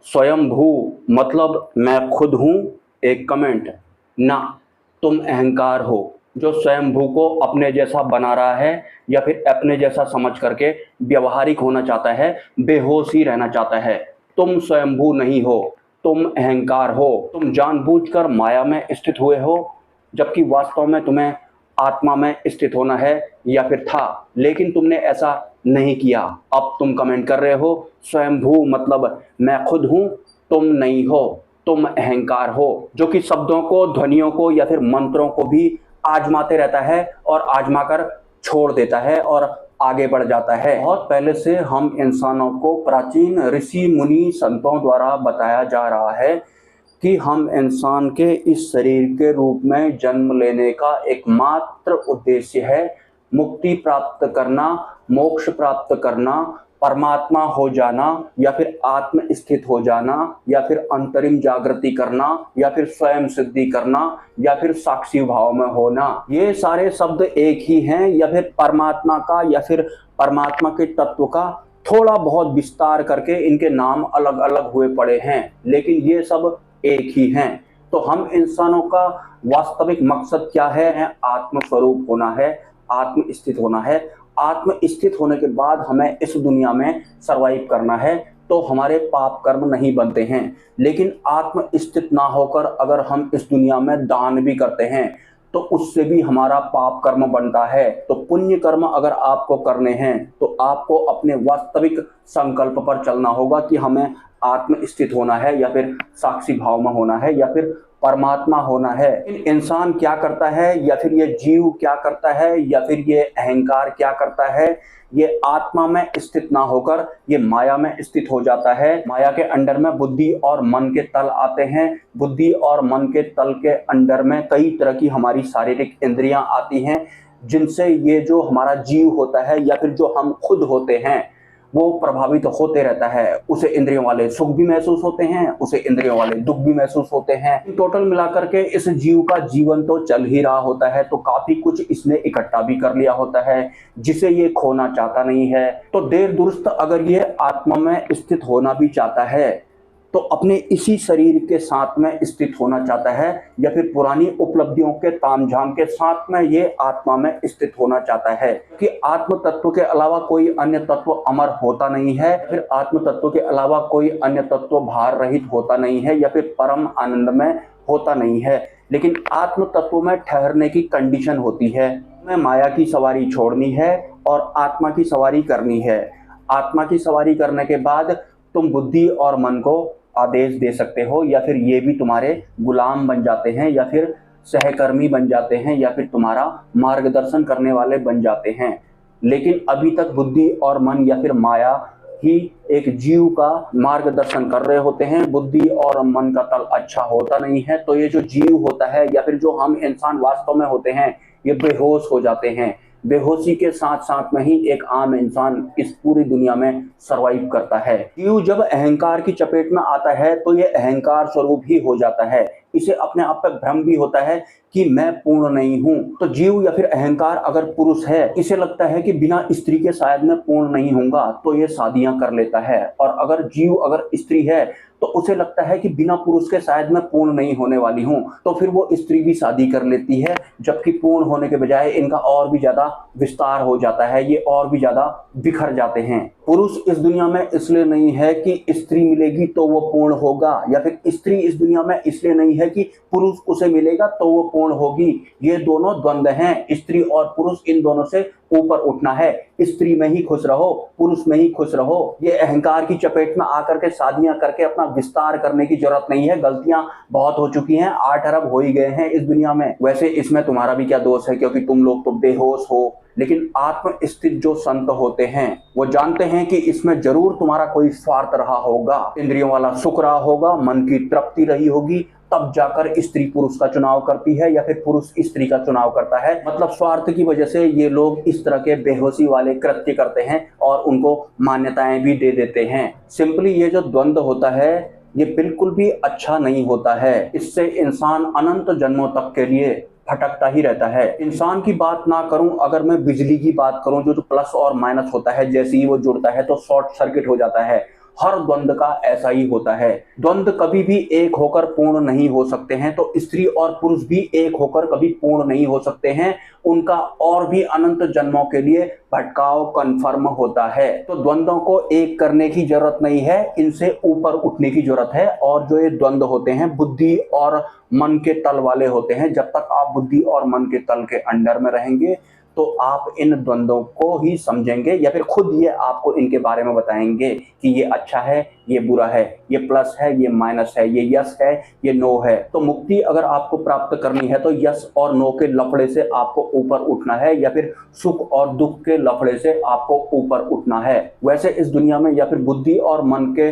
स्वयंभू मतलब मैं खुद हूँ, एक कमेंट ना। तुम अहंकार हो जो स्वयंभू को अपने जैसा बना रहा है या फिर अपने जैसा समझ करके व्यवहारिक होना चाहता है, बेहोश ही रहना चाहता है। तुम स्वयंभू नहीं हो, तुम अहंकार हो। तुम जानबूझकर माया में स्थित हुए हो, जबकि वास्तव में तुम्हें आत्मा में स्थित होना है या फिर था, लेकिन तुमने ऐसा नहीं किया। अब तुम कमेंट कर रहे हो स्वयंभू मतलब मैं खुद हूं, तुम नहीं हो, तुम अहंकार हो, जो कि शब्दों को, ध्वनियों को या फिर मंत्रों को भी आजमाते रहता है और आजमा कर छोड़ देता है और आगे बढ़ जाता है। बहुत पहले से हम इंसानों को प्राचीन ऋषि मुनि संतों द्वारा बताया जा रहा है कि हम इंसान के इस शरीर के रूप में जन्म लेने का एकमात्र उद्देश्य है मुक्ति प्राप्त करना, मोक्ष प्राप्त करना, परमात्मा हो जाना या फिर आत्म स्थित हो जाना या फिर अंतरिम जागृति करना या फिर स्वयं सिद्धि करना या फिर साक्षी भाव में होना। ये सारे शब्द एक ही हैं या फिर परमात्मा का या फिर परमात्मा के तत्व का थोड़ा बहुत विस्तार करके इनके नाम अलग अलग हुए पड़े हैं, लेकिन ये सब एक ही हैं। तो हम इंसानों का वास्तविक मकसद क्या है? आत्म स्वरूप होना है, आत्म स्थित होना है। आत्म स्थित होने के बाद हमें इस दुनिया में सरवाइव करना है, तो हमारे पाप कर्म नहीं बनते हैं। लेकिन आत्म स्थित ना होकर अगर हम इस दुनिया में दान भी करते हैं तो उससे भी हमारा पाप कर्म बनता है। तो पुण्य कर्म अगर आपको करने हैं तो आपको अपने वास्तविक संकल्प पर चलना होगा कि हमें आत्म स्थित होना है या फिर साक्षी भाव में होना है या फिर परमात्मा होना है। इंसान क्या करता है या फिर ये जीव क्या करता है या फिर ये अहंकार क्या करता है? ये आत्मा में स्थित ना होकर ये माया में स्थित हो जाता है। माया के अंडर में बुद्धि और मन के तल आते हैं। बुद्धि और मन के तल के अंडर में कई तरह की हमारी शारीरिक इंद्रियां आती हैं, जिनसे ये जो हमारा जीव होता है या फिर जो हम खुद होते हैं वो प्रभावित होते रहता है। उसे इंद्रियों वाले सुख भी महसूस होते हैं, उसे इंद्रियों वाले दुख भी महसूस होते हैं। टोटल मिलाकर के इस जीव का जीवन तो चल ही रहा होता है, तो काफी कुछ इसने इकट्ठा भी कर लिया होता है जिसे ये खोना चाहता नहीं है। तो देर दुरुस्त अगर ये आत्मा में स्थित होना भी चाहता है तो अपने इसी शरीर के साथ में स्थित होना चाहता है या फिर पुरानी उपलब्धियों के तामझाम के साथ में ये आत्मा में स्थित होना चाहता है कि आत्म तत्व के अलावा कोई अन्य तत्व अमर होता नहीं है, फिर आत्म तत्व के अलावा कोई अन्य तत्व भार रहित होता नहीं है या फिर परम आनंद में होता नहीं है। लेकिन आत्म तत्व में ठहरने की कंडीशन होती है, हमें माया की सवारी छोड़नी है और आत्मा की सवारी करनी है। आत्मा की सवारी करने के बाद तुम बुद्धि और मन को आदेश दे सकते हो या फिर ये भी तुम्हारे गुलाम बन जाते हैं या फिर सहकर्मी बन जाते हैं या फिर तुम्हारा मार्गदर्शन करने वाले बन जाते हैं। लेकिन अभी तक बुद्धि और मन या फिर माया ही एक जीव का मार्गदर्शन कर रहे होते हैं। बुद्धि और मन का तल अच्छा होता नहीं है, तो ये जो जीव होता है या फिर जो हम इंसान वास्तव में होते हैं ये बेहोश हो जाते हैं। बेहोशी के साथ साथ में ही एक आम इंसान इस पूरी दुनिया में सरवाइव करता है। जीव जब अहंकार की चपेट में आता है तो ये अहंकार स्वरूप ही हो जाता है। इसे अपने आप पर भ्रम भी होता है कि मैं पूर्ण नहीं हूं। तो जीव या फिर अहंकार अगर पुरुष है, इसे लगता है कि बिना स्त्री के शायद मैं पूर्ण नहीं होऊंगा, तो ये शादियां कर लेता है। और अगर जीव अगर स्त्री है तो उसे लगता है कि बिना पुरुष के शायद मैं पूर्ण नहीं होने वाली हूं, तो फिर वो स्त्री भी शादी कर लेती है, जबकि पूर्ण होने के बजाय इनका और भी ज्यादा विस्तार हो जाता है, ये और भी ज्यादा बिखर जाते हैं। पुरुष इस दुनिया में इसलिए नहीं है कि स्त्री मिलेगी तो वो पूर्ण होगा, या फिर स्त्री इस दुनिया में इसलिए नहीं है कि पुरुष उसे मिलेगा तो वो पूर्ण होगी। ये दोनों द्वंद्व हैं, स्त्री और पुरुष, इन दोनों से ऊपर उठना है। स्त्री में ही खुश रहो, पुरुष में ही खुश रहो। ये अहंकार की चपेट में आकर के शादियां करके अपना विस्तार करने की जरूरत नहीं है। गलतियां बहुत हो चुकी हैं, 8 अरब हो ही गए हैं इस दुनिया में। वैसे इसमें तुम्हारा भी क्या दोष है, क्योंकि तुम लोग तो बेहोश हो। लेकिन आत्म स्थित जो संत होते हैं वो जानते हैं कि इसमें जरूर तुम्हारा कोई स्वार्थ रहा होगा, इंद्रियों वाला सुख रहा होगा, मन की तृप्ति रही होगी, तब जाकर स्त्री पुरुष का चुनाव करती है या फिर पुरुष स्त्री का चुनाव करता है। मतलब स्वार्थ की वजह से ये लोग इस तरह के बेहोशी वाले कृत्य करते हैं और उनको मान्यताएं भी दे देते हैं। सिंपली ये जो द्वंद्व होता है ये बिल्कुल भी अच्छा नहीं होता है। इससे इंसान अनंत जन्मों तक के लिए भटकता ही रहता है। इंसान की बात ना करूं, अगर मैं बिजली की बात करूं, जो प्लस और माइनस होता है, जैसे ही वो जुड़ता है तो शॉर्ट सर्किट हो जाता है। हर द्वंद्व का ऐसा ही होता है। द्वंद्व कभी भी एक होकर पूर्ण नहीं हो सकते हैं, तो स्त्री और पुरुष भी एक होकर कभी पूर्ण नहीं हो सकते हैं। उनका और भी अनंत जन्मों के लिए भटकाव कन्फर्म होता है। तो द्वंद्वों को एक करने की जरूरत नहीं है, इनसे ऊपर उठने की जरूरत है। और जो ये द्वंद्व होते हैं बुद्धि और मन के तल वाले होते हैं, जब तक आप बुद्धि और मन के तल के अंडर में रहेंगे तो आप इन द्वंद्वों को ही समझेंगे, या फिर खुद ये आपको इनके बारे में बताएंगे कि ये अच्छा है, ये बुरा है, ये प्लस है, ये माइनस है, ये यस है, ये नो है। तो मुक्ति अगर आपको प्राप्त करनी है तो यस और नो के लफड़े से आपको ऊपर उठना है, या फिर सुख और दुख के लफड़े से आपको ऊपर उठना है। वैसे इस दुनिया में या फिर बुद्धि और मन के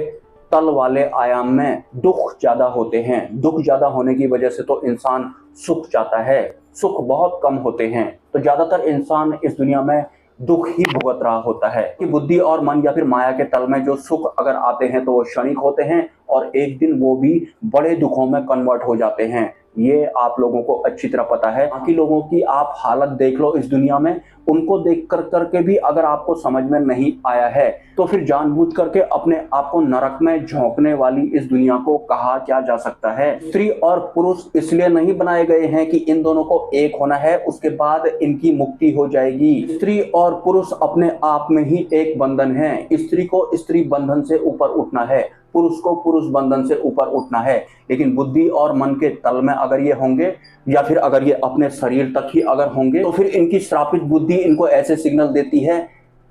तल वाले आयाम में दुख ज्यादा होते हैं। दुख ज्यादा होने की वजह से तो इंसान सुख चाहता है, सुख बहुत कम होते हैं। तो ज्यादातर इंसान इस दुनिया में दुख ही भुगत रहा होता है कि बुद्धि और मन या फिर माया के तल में जो सुख अगर आते हैं तो वो क्षणिक होते हैं और एक दिन वो भी बड़े दुखों में कन्वर्ट हो जाते हैं। ये आप लोगों को अच्छी तरह पता है। बाकी लोगों की आप हालत देख लो इस दुनिया में, उनको देख कर करके भी अगर आपको समझ में नहीं आया है तो फिर जानबूझ करके अपने आप को नरक में झोंकने वाली इस दुनिया को कहा क्या जा सकता है। स्त्री और पुरुष इसलिए नहीं बनाए गए हैं कि इन दोनों को एक होना है, उसके बाद इनकी मुक्ति हो जाएगी। स्त्री और पुरुष अपने आप में ही एक बंधन है। स्त्री को स्त्री बंधन से ऊपर उठना है, पुरुष को पुरुष बंधन से ऊपर उठना है। लेकिन बुद्धि और मन के तल में अगर ये होंगे या फिर अगर ये अपने शरीर तक ही अगर होंगे तो फिर इनकी श्रापित बुद्धि इनको ऐसे सिग्नल देती है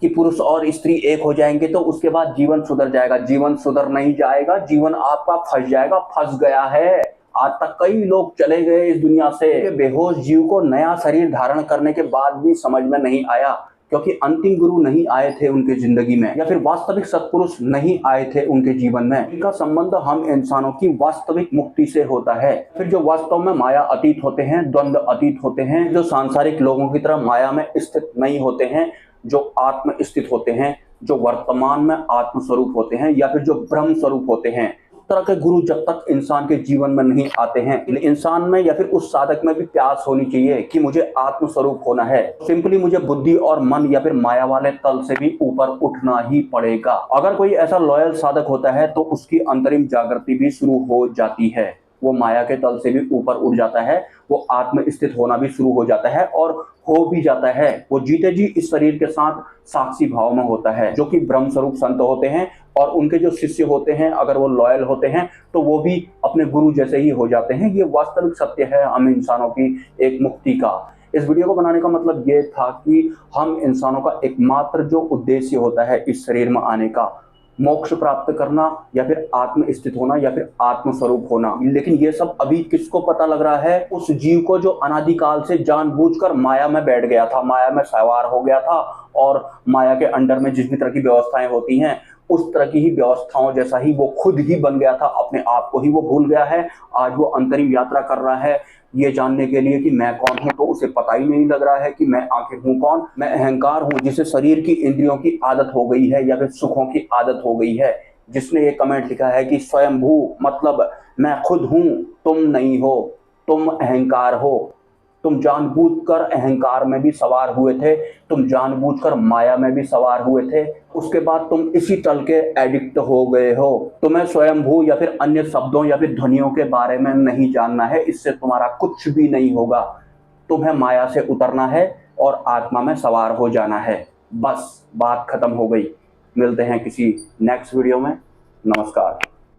कि पुरुष और स्त्री एक हो जाएंगे तो उसके बाद जीवन सुधर जाएगा। जीवन सुधर नहीं जाएगा, जीवन आपका फंस जाएगा, फंस गया है। आज तक कई लोग चले गए इस दुनिया से। बेहोश जीव को नया शरीर धारण करने के बाद भी समझ में नहीं आया, क्योंकि अंतिम गुरु नहीं आए थे उनके जिंदगी में, या फिर वास्तविक सत्पुरुष नहीं आए थे उनके जीवन में। इनका संबंध हम इंसानों की वास्तविक मुक्ति से होता है। फिर जो वास्तव में माया अतीत होते हैं, द्वंद्व अतीत होते हैं, जो सांसारिक लोगों की तरह माया में स्थित नहीं होते हैं, जो आत्म स्थित होते हैं, जो वर्तमान में आत्म स्वरूप होते हैं, या फिर जो ब्रह्म स्वरूप होते हैं, तरह के गुरु जब तक इंसान के जीवन में नहीं आते हैं, इंसान में या फिर उस साधक में भी प्यास होनी चाहिए कि मुझे आत्म स्वरूप होना है। सिंपली मुझे बुद्धि और मन या फिर माया वाले तल से भी ऊपर उठना ही पड़ेगा। अगर कोई ऐसा लॉयल साधक होता है तो उसकी अंतरिम जागृति भी शुरू हो जाती है। वो माया के तल से भी ऊपर उठ जाता है, वो आत्म स्थित होना भी शुरू हो जाता है और हो भी जाता है। वो जीते जी इस शरीर के साथ साक्षी भाव में होता है, जो कि ब्रह्म स्वरूप संत होते हैं। और उनके जो शिष्य होते हैं, अगर वो लॉयल होते हैं तो वो भी अपने गुरु जैसे ही हो जाते हैं। ये वास्तविक सत्य है हम इंसानों की एक मुक्ति का। इस वीडियो को बनाने का मतलब ये था कि हम इंसानों का एकमात्र जो उद्देश्य होता है इस शरीर में आने का, मोक्ष प्राप्त करना या फिर आत्म स्थित होना या फिर आत्म स्वरूप होना। लेकिन ये सब अभी किसको पता लग रहा है? उस जीव को जो अनादिकाल से जानबूझकर माया में बैठ गया था, माया में सवार हो गया था और माया के अंडर में जिस भी तरह की व्यवस्थाएं होती हैं उस तरह की ही व्यवस्थाओं जैसा ही वो खुद ही बन गया था। अपने आप को ही वो भूल गया है। आज वो अंतरिम यात्रा कर रहा है ये जानने के लिए कि मैं कौन हूं, तो उसे पता ही नहीं लग रहा है कि मैं आखिर हूं कौन। मैं अहंकार हूं, जिसे शरीर की इंद्रियों की आदत हो गई है या फिर सुखों की आदत हो गई है। जिसने ये कमेंट लिखा है कि स्वयंभू मतलब मैं खुद हूं, तुम नहीं हो, तुम अहंकार हो। तुम जानबूझकर अहंकार में भी सवार हुए थे, तुम जानबूझकर माया में भी सवार हुए थे, उसके बाद तुम इसी तल के एडिक्ट हो गए हो। तुम्हें स्वयंभू या फिर अन्य शब्दों या फिर ध्वनियों के बारे में नहीं जानना है, इससे तुम्हारा कुछ भी नहीं होगा। तुम्हें माया से उतरना है और आत्मा में सवार हो जाना है। बस बात खत्म हो गई। मिलते हैं किसी नेक्स्ट वीडियो में। नमस्कार।